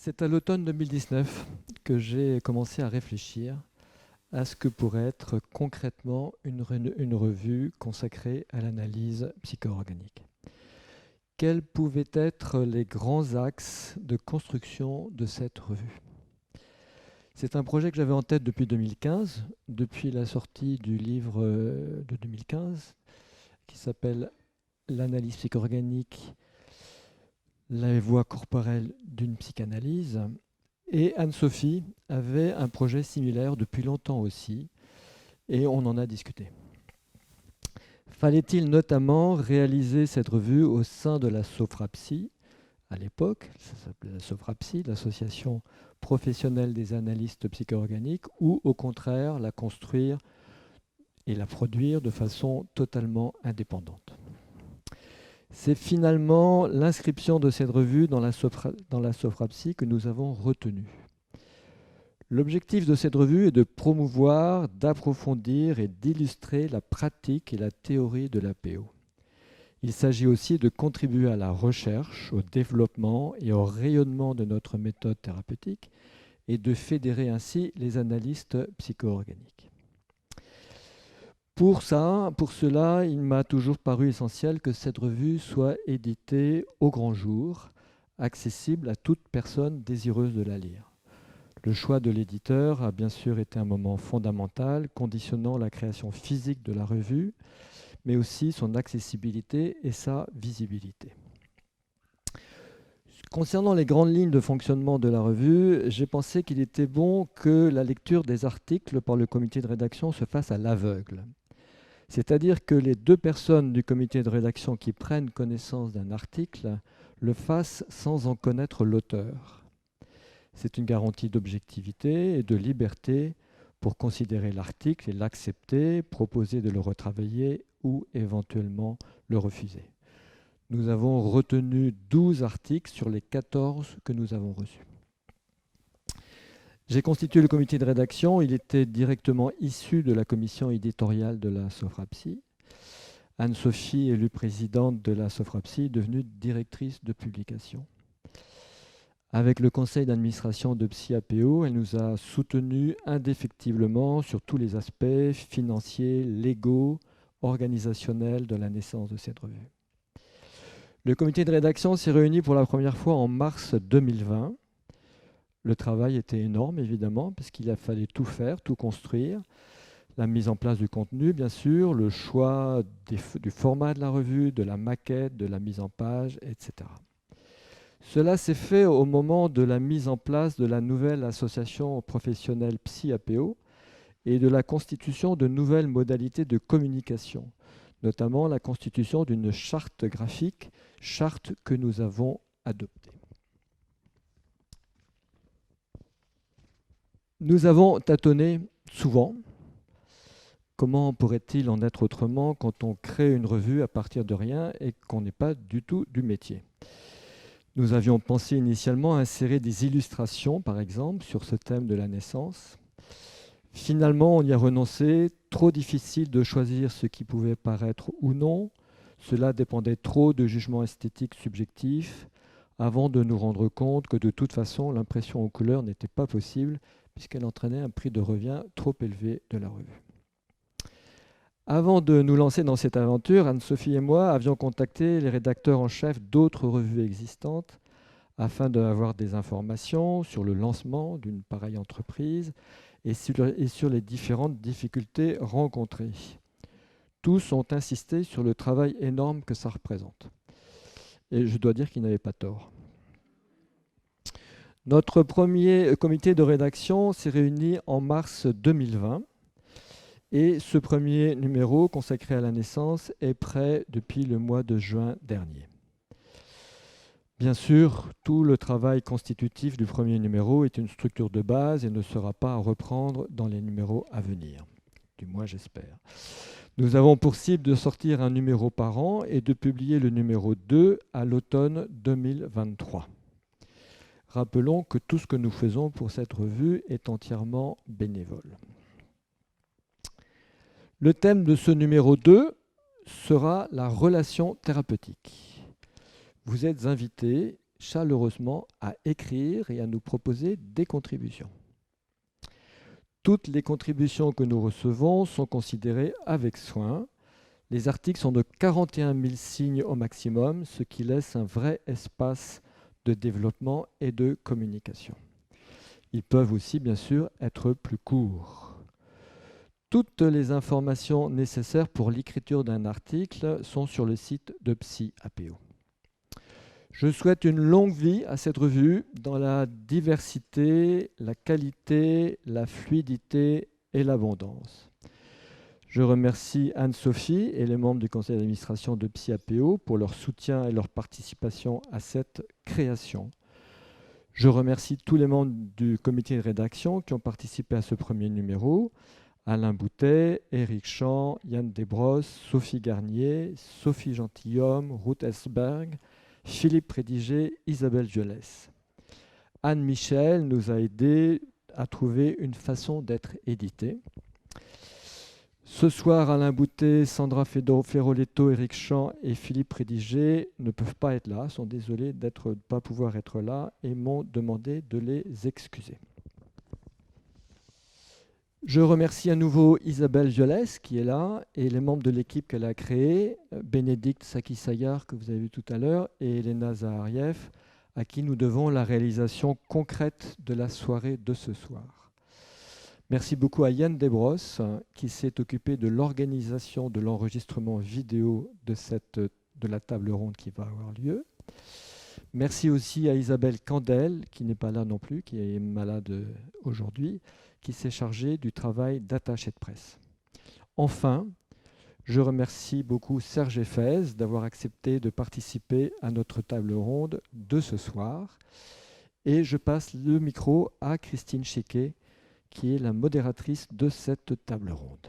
C'est à l'automne 2019 que j'ai commencé à réfléchir à ce que pourrait être concrètement une revue consacrée à l'analyse psycho-organique. Quels pouvaient être les grands axes de construction de cette revue? C'est un projet que j'avais en tête depuis 2015, depuis la sortie du livre de 2015 qui s'appelle L'analyse psycho-organique, la voie corporelle d'une psychanalyse. Et Anne-Sophie avait un projet similaire depuis longtemps aussi, et on en a discuté. Fallait-il notamment réaliser cette revue au sein de la Sophrapsy, à l'époque, ça s'appelait la Sophrapsy, l'association professionnelle des analystes psycho-organiques, ou au contraire la construire et la produire de façon totalement indépendante? C'est finalement l'inscription de cette revue dans la Sophrapsy que nous avons retenue. L'objectif de cette revue est de promouvoir, d'approfondir et d'illustrer la pratique et la théorie de l'APO. Il s'agit aussi de contribuer à la recherche, au développement et au rayonnement de notre méthode thérapeutique et de fédérer ainsi les analystes psycho-organiques. Pour cela, il m'a toujours paru essentiel que cette revue soit éditée au grand jour, accessible à toute personne désireuse de la lire. Le choix de l'éditeur a bien sûr été un moment fondamental, conditionnant la création physique de la revue, mais aussi son accessibilité et sa visibilité. Concernant les grandes lignes de fonctionnement de la revue, j'ai pensé qu'il était bon que la lecture des articles par le comité de rédaction se fasse à l'aveugle. C'est-à-dire que les deux personnes du comité de rédaction qui prennent connaissance d'un article le fassent sans en connaître l'auteur. C'est une garantie d'objectivité et de liberté pour considérer l'article et l'accepter, proposer de le retravailler ou éventuellement le refuser. Nous avons retenu 12 articles sur les 14 que nous avons reçus. J'ai constitué le comité de rédaction. Il était directement issu de la commission éditoriale de la Sophrapsy. Anne-Sophie, élue présidente de la Sophrapsy, est devenue directrice de publication. Avec le conseil d'administration de PsyAPO, elle nous a soutenus indéfectiblement sur tous les aspects financiers, légaux, organisationnels de la naissance de cette revue. Le comité de rédaction s'est réuni pour la première fois en mars 2020. Le travail était énorme, évidemment, parce qu'il a fallu tout faire, tout construire. La mise en place du contenu, bien sûr, le choix du format de la revue, de la maquette, de la mise en page, etc. Cela s'est fait au moment de la mise en place de la nouvelle association professionnelle PsyAPO et de la constitution de nouvelles modalités de communication, notamment la constitution d'une charte graphique, charte que nous avons adoptée. Nous avons tâtonné souvent. Comment pourrait-il en être autrement quand on crée une revue à partir de rien et qu'on n'est pas du tout du métier? Nous avions pensé initialement à insérer des illustrations, par exemple, sur ce thème de la naissance. Finalement, on y a renoncé. Trop difficile de choisir ce qui pouvait paraître ou non. Cela dépendait trop de jugements esthétiques subjectifs avant de nous rendre compte que de toute façon, l'impression aux couleurs n'était pas possible puisqu'elle entraînait un prix de revient trop élevé de la revue. Avant de nous lancer dans cette aventure, Anne-Sophie et moi avions contacté les rédacteurs en chef d'autres revues existantes afin d'avoir des informations sur le lancement d'une pareille entreprise et sur les différentes difficultés rencontrées. Tous ont insisté sur le travail énorme que ça représente. Et je dois dire qu'ils n'avaient pas tort. Notre premier comité de rédaction s'est réuni en mars 2020 et ce premier numéro consacré à la naissance est prêt depuis le mois de juin dernier. Bien sûr, tout le travail constitutif du premier numéro est une structure de base et ne sera pas à reprendre dans les numéros à venir. Du moins, j'espère. Nous avons pour cible de sortir un numéro par an et de publier le numéro 2 à l'automne 2023. Rappelons que tout ce que nous faisons pour cette revue est entièrement bénévole. Le thème de ce numéro 2 sera la relation thérapeutique. Vous êtes invités, chaleureusement à écrire et à nous proposer des contributions. Toutes les contributions que nous recevons sont considérées avec soin. Les articles sont de 41 000 signes au maximum, ce qui laisse un vrai espace de développement et de communication. Ils peuvent aussi, bien sûr, être plus courts. Toutes les informations nécessaires pour l'écriture d'un article sont sur le site de PsyAPO. Je souhaite une longue vie à cette revue dans la diversité, la qualité, la fluidité et l'abondance. Je remercie Anne-Sophie et les membres du conseil d'administration de PsyAPO pour leur soutien et leur participation à cette création. Je remercie tous les membres du comité de rédaction qui ont participé à ce premier numéro. Alain Boutet, Éric Champ, Yann Desbrosses, Sophie Garnier, Sophie Gentilhomme, Ruth Esberg, Philippe Rédigé, Isabelle Violès. Anne Michel nous a aidés à trouver une façon d'être édité. Ce soir, Alain Boutet, Sandra Ferroletto, Éric Champ et Philippe Rédigé ne peuvent pas être là, sont désolés de ne pas pouvoir être là et m'ont demandé de les excuser. Je remercie à nouveau Isabelle Violès qui est là et les membres de l'équipe qu'elle a créée, Bénédicte Sakisayar que vous avez vu tout à l'heure et Elena Zahariev, à qui nous devons la réalisation concrète de la soirée de ce soir. Merci beaucoup à Yann Desbrosses qui s'est occupé de l'organisation de l'enregistrement vidéo de la table ronde qui va avoir lieu. Merci aussi à Isabelle Candel, qui n'est pas là non plus, qui est malade aujourd'hui, qui s'est chargée du travail d'attaché de presse. Enfin, je remercie beaucoup Serge Effez d'avoir accepté de participer à notre table ronde de ce soir. Et je passe le micro à Christine Chéquet, qui est la modératrice de cette table ronde.